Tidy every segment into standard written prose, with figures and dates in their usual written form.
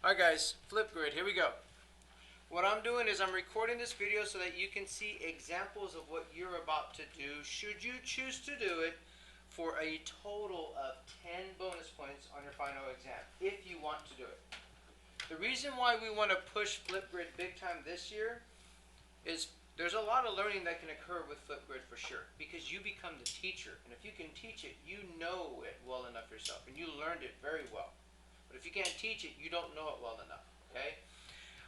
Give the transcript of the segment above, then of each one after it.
Alright guys, Flipgrid, here we go. What I'm doing is I'm recording this video so that you can see examples of what you're about to do should you choose to do it for a total of 10 bonus points on your final exam, if you want to do it. The reason why we want to push Flipgrid big time this year is there's a lot of learning that can occur with Flipgrid for sure, because you become the teacher, and if you can teach it, you know it well enough yourself, and you learned it very well. But if you can't teach it, you don't know it well enough, okay?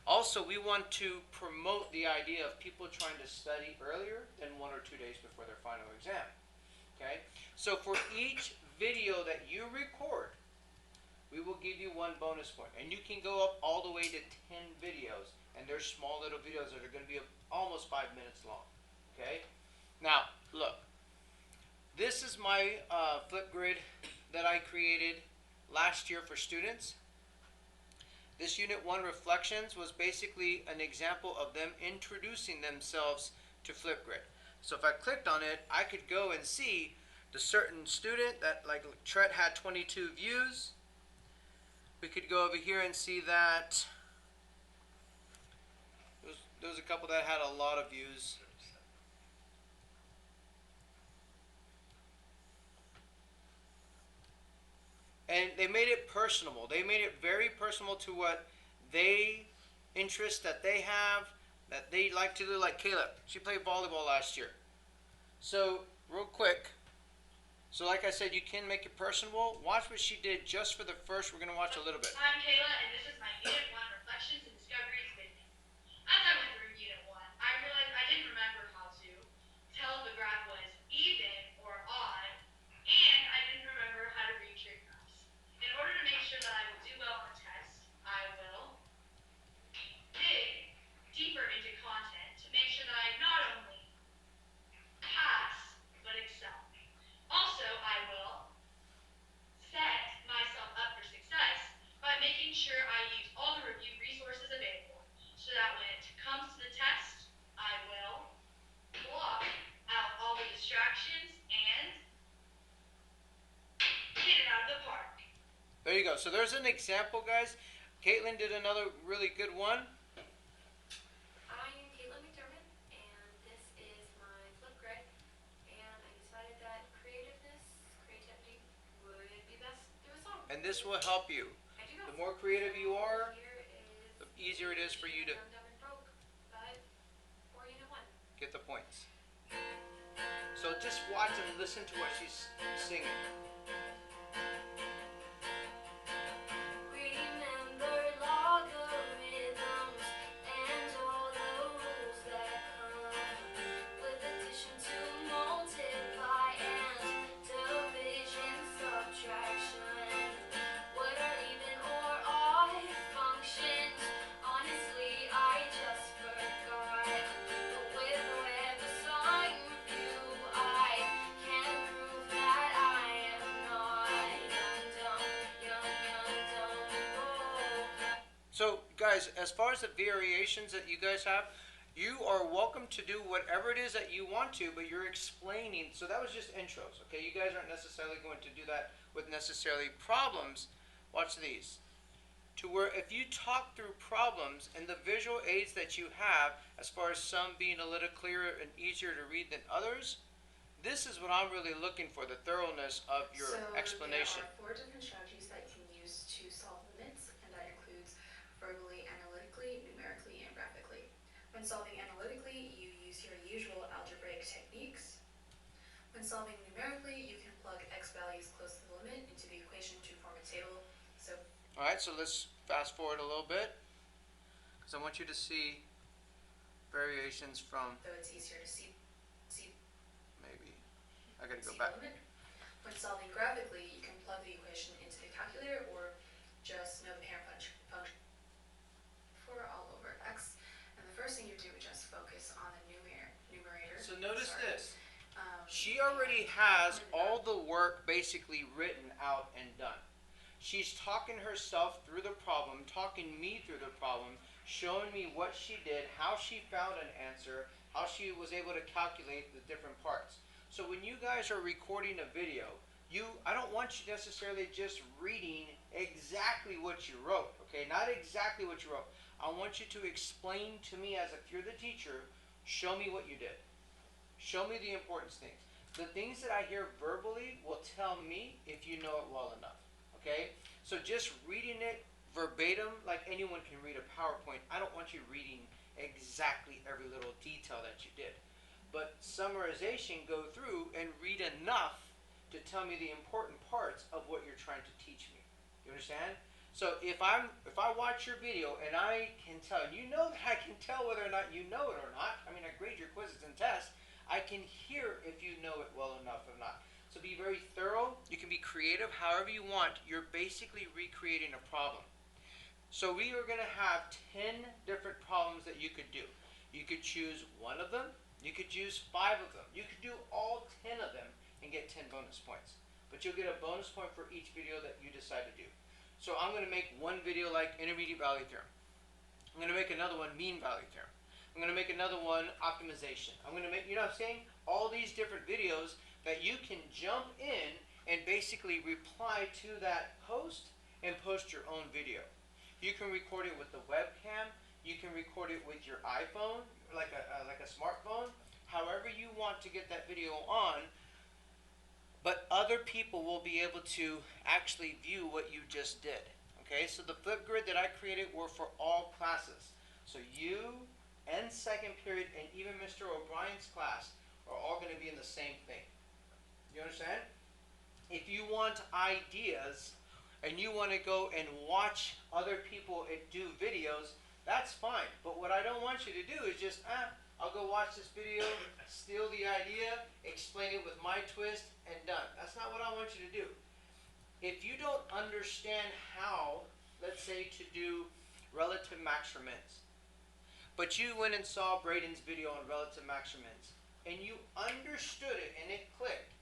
Also, we want to promote the idea of people trying to study earlier than 1 or 2 days before their final exam. Okay? So for each video that you record, we will give you 1 bonus point. And you can go up all the way to 10 videos. And they're small little videos that are going to be almost 5 minutes long. Okay? Now, look. This is my Flipgrid that I created last year for students. This Unit 1 Reflections was basically an example of them introducing themselves to Flipgrid. So if I clicked on it, I could go and see the certain student that, like Tret had 22 views. We could go over here and see that there was a couple that had a lot of views. And they made it personable. They made it very personal to what interests that they have, that they like to do. Like Caleb, she played volleyball last year. So real quick, so like I said, you can make it personable. Watch what she did just for the first. We're gonna watch a little bit. I'm Kayla, and this is my Unit 1 Reflections and Discoveries video. As I went through Unit 1, I realized I didn't remember how to tell the graph was even or odd, and I didn't remember how to read trig graphs. In order to make sure that I will do well on the test, I will dig deeper into content to make sure that I not only pass, but excel. Also, I will set myself up for success by making sure I use all the review resources available so that when it comes to the test, I will block out all the distractions and hit it out of the park. There you go. So there's an example, guys. Caitlin did another really good one. I am Caitlin McDermott, and this is my Flipgrid, and I decided that creativity would be best through a song. And this will help you. I do know. The more creative you are, Here the easier it is for you to Dumb, Dumb and Broke, but for Unit 1. get the points. So just watch and listen to what she's singing. Remember logarithms and all the rules that come with addition to multiply and division, subtraction. What are even or odd functions? Honestly, I just forgot. But with a web assigned view, I can prove that I am not young, dumb, broke. So guys, as far as the variations that you guys have, you are welcome to do whatever it is that you want to, but you're explaining. So that was just intros, okay? You guys aren't necessarily going to do that with necessarily problems. Watch these. To where if you talk through problems and the visual aids that you have, as far as some being a little clearer and easier to read than others, this is what I'm really looking for, the thoroughness of your explanation. There are 4 different strategies that you can use to solve limits, and that includes verbally, analytically, numerically, and graphically. When solving analytically, you use your usual algebraic techniques. When solving numerically, you can plug x values close to the limit into the equation to form a table. So, Alright, so let's fast forward a little bit, because I want you to see variations from, though it's easier to see maybe, I gotta go the back. limit. When solving graphically, you can plug the equation into the calculator or just know the parent function for all over x. And the first thing you do is just focus on the numerator. So notice Sorry. this. She already has all the work basically written out and done. She's talking herself through the problem, talking me through the problem, showing me what she did, how she found an answer, how she was able to calculate the different parts. So when you guys are recording a video, I don't want you necessarily just reading exactly what you wrote, okay? Not exactly what you wrote. I want you to explain to me, as if you're the teacher, show me what you did. Show me the important things. The things that I hear verbally will tell me if you know it well enough, okay? So just reading it verbatim, like anyone can read a PowerPoint, I don't want you reading exactly every little detail that you did. But summarization, go through and read enough to tell me the important parts of what you're trying to teach me. You understand? So if I watch your video and I can tell, you know that I can tell whether or not you know it or not. I mean, I grade your quizzes and tests. I can hear if you know it well enough or not. So be very thorough. You can be creative however you want. You're basically recreating a problem. So we are going to have 10 different problems that you could do. You could choose one of them. You could use 5 of them. You could do all 10 of them and get 10 bonus points. But you'll get a bonus point for each video that you decide to do. So I'm going to make one video like intermediate value theorem. I'm going to make another one mean value theorem. I'm going to make another one optimization. I'm going to make, you know what I'm saying? All these different videos that you can jump in and basically reply to that post and post your own video. You can record it with the webcam. You can record it with your iPhone, like a smartphone. However you want to get that video on, but other people will be able to actually view what you just did. Okay, so the Flipgrid that I created were for all classes. So you and second period and even Mr. O'Brien's class are all going to be in the same thing. You understand? If you want ideas and you want to go and watch other people do videos, that's fine. But what I don't want you to do is just, I'll go watch this video, steal the idea, explain it with my twist, and done. That's not what I want you to do. If you don't understand how, let's say, to do relative maximums, but you went and saw Braden's video on relative maximums, and you understood it and it clicked,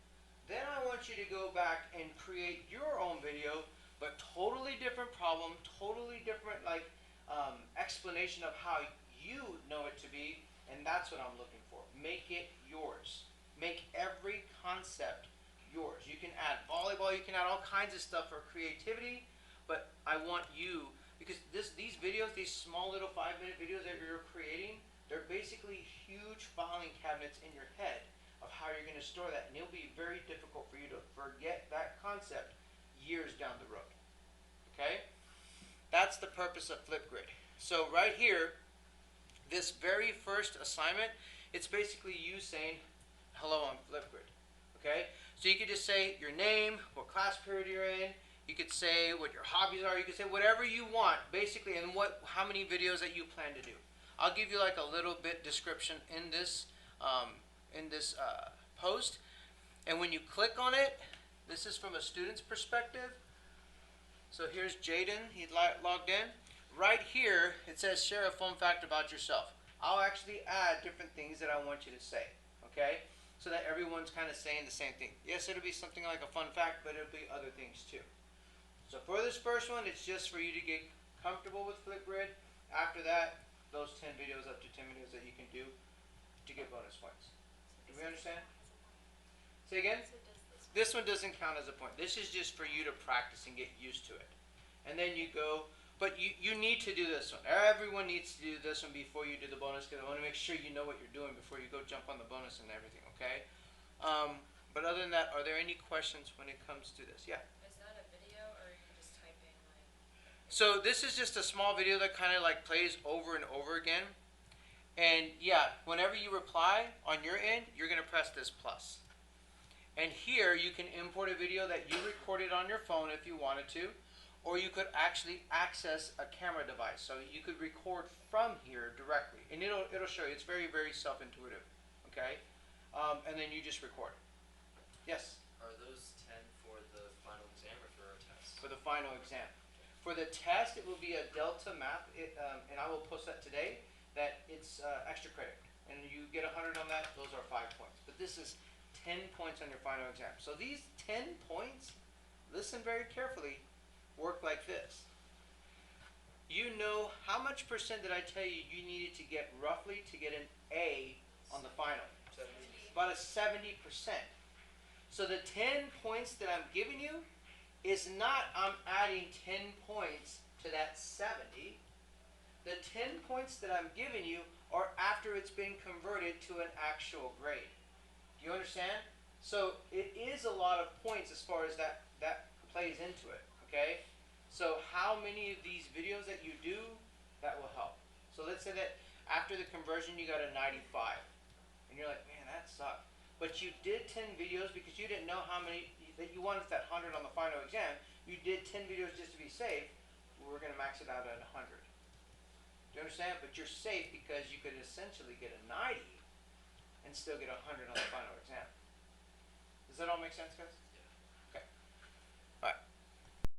then I want you to go back and create your own video, but totally different problem, totally different explanation of how you know it to be, and that's what I'm looking for. Make it yours. Make every concept yours. You can add volleyball, you can add all kinds of stuff for creativity, but I want you, because these videos, these small little 5-minute videos that you're creating, they're basically huge filing cabinets in your head of how you're going to store that, and it'll be very difficult for you to forget that concept years down the road. Okay? That's the purpose of Flipgrid. So right here, this very first assignment, it's basically you saying, hello, I'm Flipgrid. Okay? So you could just say your name, what class period you're in. You could say what your hobbies are. You could say whatever you want, basically, and how many videos that you plan to do. I'll give you like a little bit description in this post. And when you click on it, this is from a student's perspective. So here's Jaden. He logged in. Right here, it says share a fun fact about yourself. I'll actually add different things that I want you to say. Okay? So that everyone's kind of saying the same thing. Yes, it'll be something like a fun fact, but it'll be other things too. So for this first one, it's just for you to get comfortable with Flipgrid. After that, those 10 videos, up to 10 videos that you can do to get bonus points. Do we understand? Say again? This one doesn't count as a point. This is just for you to practice and get used to it. And then you go, but you need to do this one. Everyone needs to do this one before you do the bonus, because I want to make sure you know what you're doing before you go jump on the bonus and everything, okay? But other than that, are there any questions when it comes to this? Yeah? Is that a video, or are you just typing like? So this is just a small video that kind of like plays over and over again. And yeah, whenever you reply on your end, you're going to press this plus. And here you can import a video that you recorded on your phone if you wanted to, or you could actually access a camera device. So you could record from here directly, and it'll show you. It's very, very self-intuitive. Okay, and then you just record. Yes. Are those 10 for the final exam or for our test? For the final exam. For the test, it will be a Delta Math, and I will post that today. That it's extra credit, and you get 100 on that. Those are 5 points. But this is 10 points on your final exam. So these 10 points, listen very carefully, work like this. You know how much percent did I tell you you needed to get roughly to get an A on the final? 70. About a 70%. So the 10 points that I'm giving you is not I'm adding 10 points to that 70. The 10 points that I'm giving you are after it's been converted to an actual grade. Do you understand? So it is a lot of points as far as that plays into it, okay? So how many of these videos that you do, that will help. So let's say that after the conversion you got a 95. And you're like, man, that sucked. But you did 10 videos because you didn't know how many, that you wanted that 100 on the final exam. You did 10 videos just to be safe. We're going to max it out at 100. Do you understand? But you're safe because you could essentially get a 90 and still get 100 on the final exam. Does that all make sense, guys?